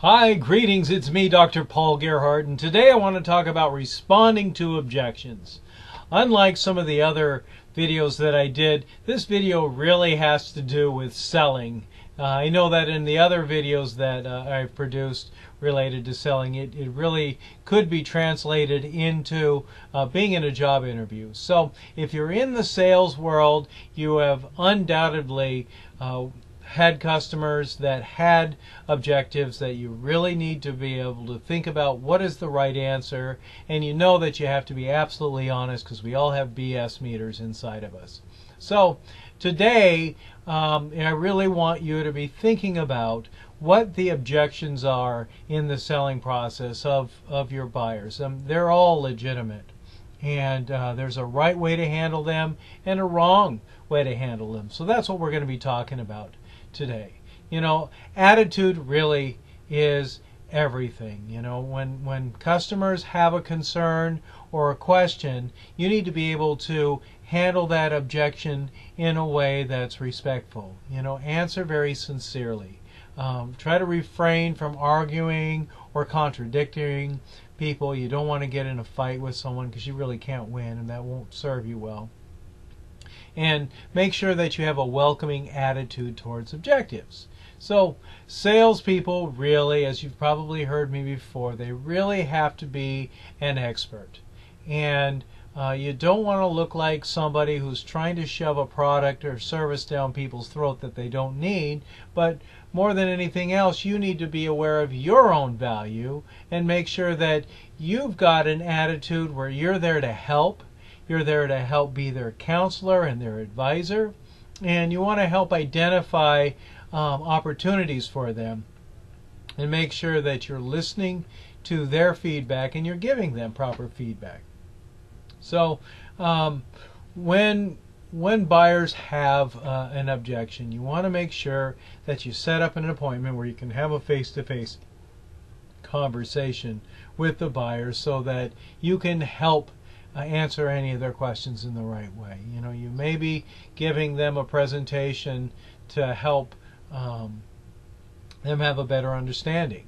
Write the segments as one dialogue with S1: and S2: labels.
S1: Hi, greetings. It's me, Dr. Paul Gerhardt, and today I want to talk about responding to objections. Unlike some of the other videos that I did, this video really has to do with selling. I know that in the other videos that I've produced related to selling, it really could be translated into being in a job interview. So if you're in the sales world, you have undoubtedly had customers that had objectives that you really need to be able to think about what is the right answer, and you know that you have to be absolutely honest because we all have BS meters inside of us. So today I really want you to be thinking about what the objections are in the selling process of your buyers. They're all legitimate, and there's a right way to handle them and a wrong way to handle them. So that's what we're going to be talking about today. You know, attitude really is everything. You know, when customers have a concern or a question, you need to be able to handle that objection in a way that's respectful. You know, answer very sincerely. Try to refrain from arguing or contradicting people. You don't want to get in a fight with someone because you really can't win, and that won't serve you well. And make sure that you have a welcoming attitude towards objectives. So salespeople really, as you've probably heard me before, they really have to be an expert. And you don't want to look like somebody who's trying to shove a product or service down people's throat that they don't need. But more than anything else, you need to be aware of your own value and make sure that you've got an attitude where you're there to help. You're there to help be their counselor and their advisor, and you want to help identify opportunities for them and make sure that you're listening to their feedback and you're giving them proper feedback. So when buyers have an objection, you want to make sure that you set up an appointment where you can have a face-to-face conversation with the buyer so that you can help answer any of their questions in the right way. You know, you may be giving them a presentation to help them have a better understanding.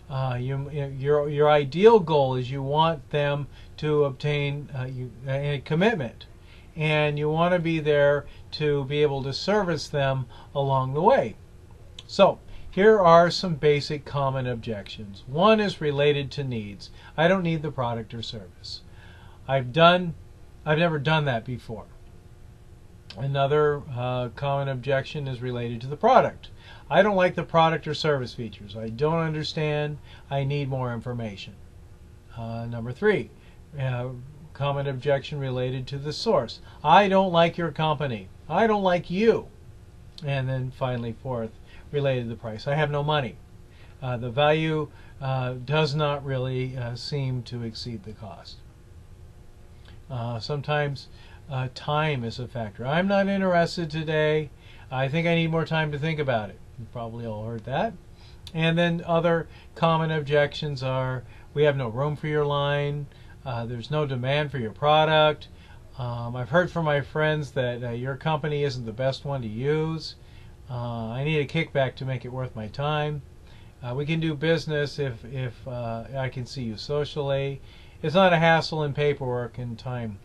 S1: Your ideal goal is you want them to obtain a commitment, and you want to be there to be able to service them along the way. So here are some basic common objections. One is related to needs. I don't need the product or service. I've never done that before. Another common objection is related to the product. I don't like the product or service features. I don't understand. I need more information. Number three, common objection related to the source. I don't like your company. I don't like you. And then finally, fourth, related to the price. I have no money. The value does not really seem to exceed the cost. Sometimes time is a factor. I'm not interested today. I think I need more time to think about it. You've probably all heard that. And then other common objections are, we have no room for your line. There's no demand for your product. I've heard from my friends that your company isn't the best one to use. I need a kickback to make it worth my time. We can do business if I can see you socially. It's not a hassle in paperwork and time.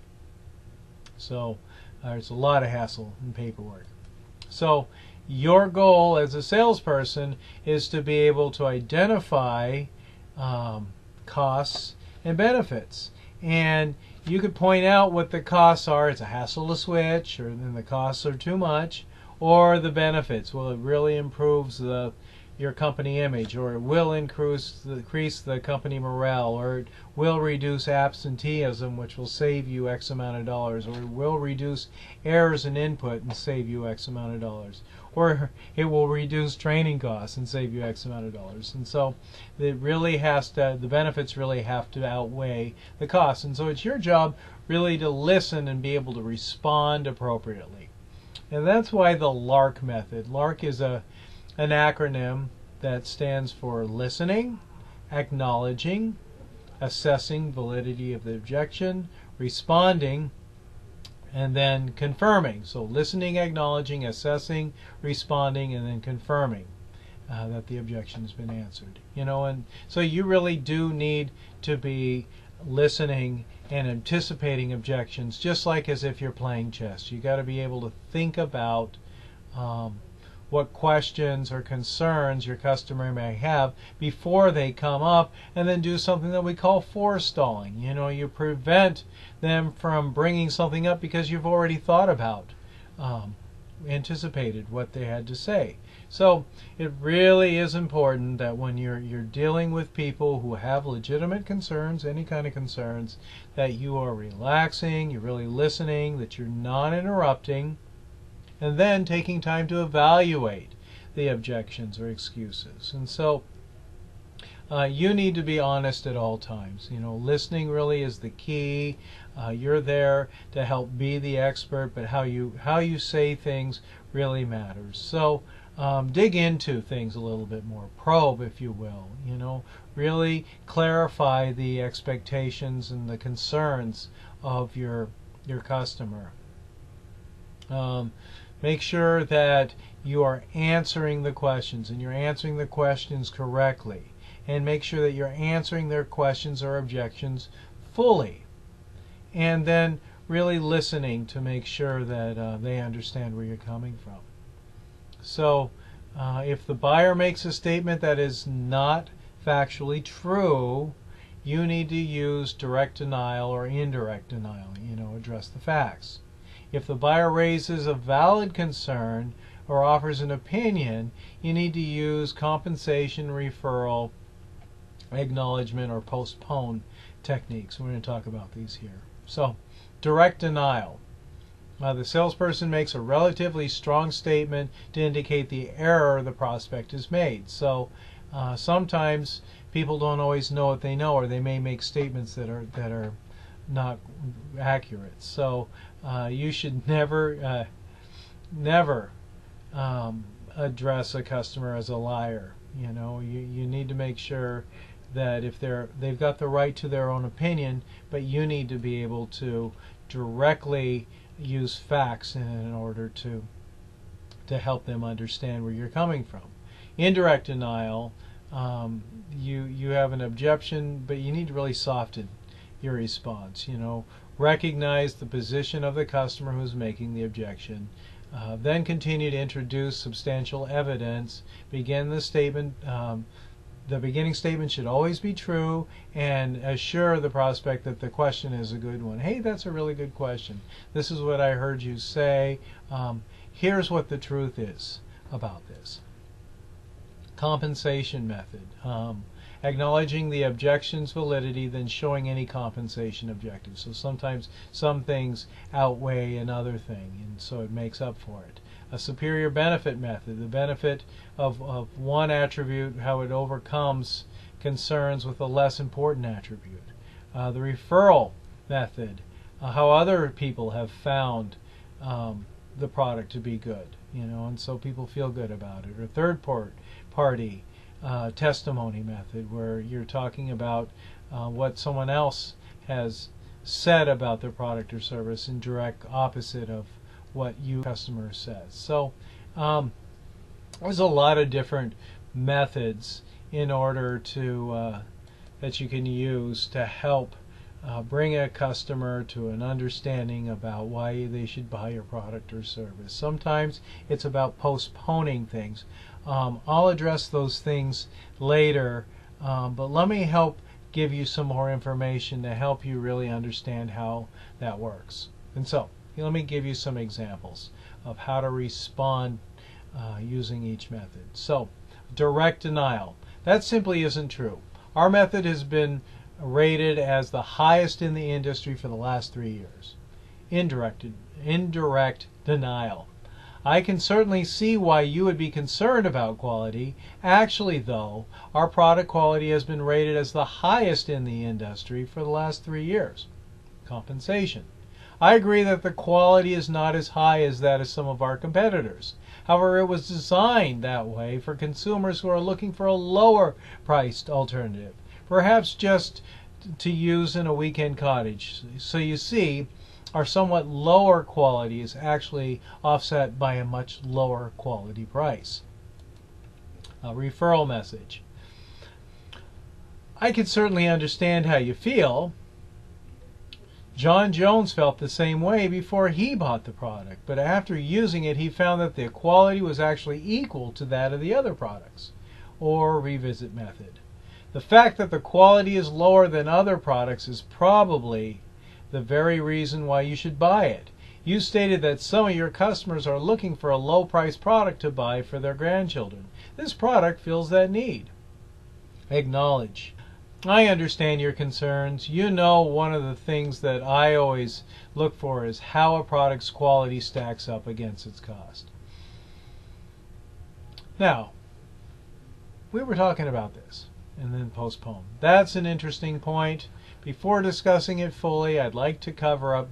S1: So there's a lot of hassle in paperwork. So your goal as a salesperson is to be able to identify costs and benefits. And you could point out what the costs are. It's a hassle to switch, or then the costs are too much, or the benefits. Well, it really improves your company image, or it will increase the company morale, or it will reduce absenteeism, which will save you X amount of dollars, or it will reduce errors in input and save you X amount of dollars, or it will reduce training costs and save you X amount of dollars. And so it really has to, the benefits really have to outweigh the costs. And so it's your job really to listen and be able to respond appropriately. And that's why the Lark method. Lark is an acronym that stands for listening, acknowledging, assessing validity of the objection, responding, and then confirming. So listening, acknowledging, assessing, responding, and then confirming. that the objection's been answered. And so you really do need to be listening and anticipating objections, just like as if you're playing chess. You got to be able to think about what questions or concerns your customer may have before they come up, and then do something that we call forestalling. You prevent them from bringing something up because you've already thought about, anticipated what they had to say. So it really is important that when you're dealing with people who have legitimate concerns, any kind of concerns, that you are relaxing, you're really listening, that you're not interrupting, and then taking time to evaluate the objections or excuses. And so you need to be honest at all times. Listening really is the key. You're there to help be the expert, but how you say things really matters. So dig into things a little bit more. Probe, if you will. Really clarify the expectations and the concerns of your customer. Make sure that you are answering the questions, and you're answering the questions correctly. And make sure that you're answering their questions or objections fully. And then really listening to make sure that they understand where you're coming from. So if the buyer makes a statement that is not factually true, you need to use direct denial or indirect denial. Address the facts. If the buyer raises a valid concern or offers an opinion, you need to use compensation, referral, acknowledgement, or postpone techniques. We're going to talk about these here. So, direct denial. The salesperson makes a relatively strong statement to indicate the error the prospect has made. So, sometimes people don't always know what they know, or they may make statements that are not accurate. So you should never address a customer as a liar. You need to make sure that if they've got the right to their own opinion, but you need to be able to directly use facts in order to help them understand where you're coming from. Indirect denial, you have an objection, but you need to really soften your response. Recognize the position of the customer who's making the objection. Then continue to introduce substantial evidence. Begin the statement. The beginning statement should always be true, and assure the prospect that the question is a good one. Hey, that's a really good question. This is what I heard you say. Here's what the truth is about this. Compensation method. Acknowledging the objection's validity, then showing any compensation objective. So sometimes some things outweigh another thing, and so it makes up for it. A superior benefit method, the benefit of one attribute, how it overcomes concerns with a less important attribute. The referral method, how other people have found the product to be good, and so people feel good about it. Or third party testimony method, where you're talking about what someone else has said about their product or service in direct opposite of what you customer says. So there's a lot of different methods in order to that you can use to help bring a customer to an understanding about why they should buy your product or service. Sometimes it's about postponing things. I'll address those things later, but let me help give you some more information to help you really understand how that works. And so, let me give you some examples of how to respond using each method. So, direct denial. That simply isn't true. Our method has been rated as the highest in the industry for the last 3 years. Indirect denial. I can certainly see why you would be concerned about quality. Actually, though, our product quality has been rated as the highest in the industry for the last 3 years. Compensation. I agree that the quality is not as high as that of some of our competitors. However, it was designed that way for consumers who are looking for a lower priced alternative, perhaps just to use in a weekend cottage. So you see, our somewhat lower quality is actually offset by a much lower quality price. referral message. I can certainly understand how you feel. John Jones felt the same way before he bought the product, but after using it, he found that the quality was actually equal to that of the other products. Or revisit method. The fact that the quality is lower than other products is probably the very reason why you should buy it. You stated that some of your customers are looking for a low-priced product to buy for their grandchildren. This product fills that need. Acknowledge. I understand your concerns. You know, one of the things that I always look for is how a product's quality stacks up against its cost. Now, we were talking about this and then postpone. That's an interesting point. Before discussing it fully, I'd like to cover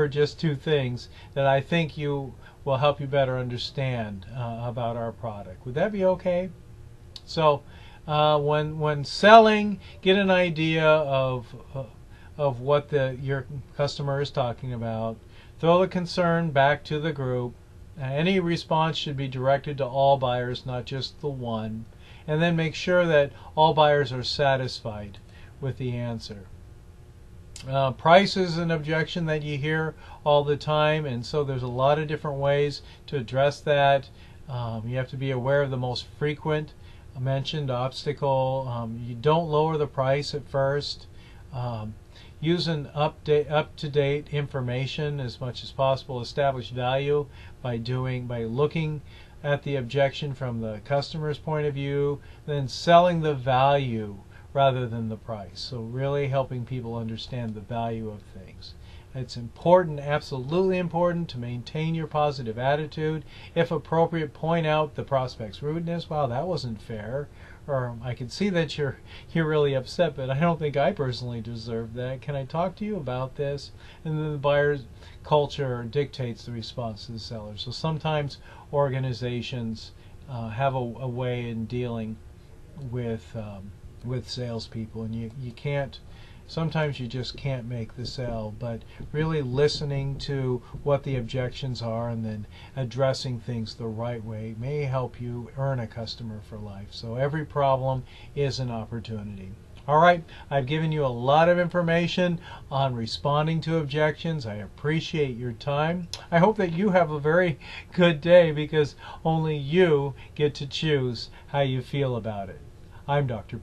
S1: just two things that I think will help you better understand about our product. Would that be okay? So, when selling, get an idea of what your customer is talking about. Throw the concern back to the group. Any response should be directed to all buyers, not just the one. And then make sure that all buyers are satisfied with the answer. Price is an objection that you hear all the time, and so there's a lot of different ways to address that. You have to be aware of the most frequent mentioned obstacle. You don't lower the price at first. Use an up-to-date information as much as possible. Establish value by looking at the objection from the customer's point of view, then selling the value rather than the price. So really helping people understand the value of things. It's important, absolutely important, to maintain your positive attitude. If appropriate, point out the prospect's rudeness. Wow, that wasn't fair. Or I can see that you're really upset, but I don't think I personally deserve that. Can I talk to you about this? And then the buyer's culture dictates the response to the seller. So sometimes organizations have a way in dealing with salespeople, and you can't. Sometimes you just can't make the sale, but really listening to what the objections are and then addressing things the right way may help you earn a customer for life. So every problem is an opportunity. All right, I've given you a lot of information on responding to objections. I appreciate your time. I hope that you have a very good day, because only you get to choose how you feel about it. I'm Dr.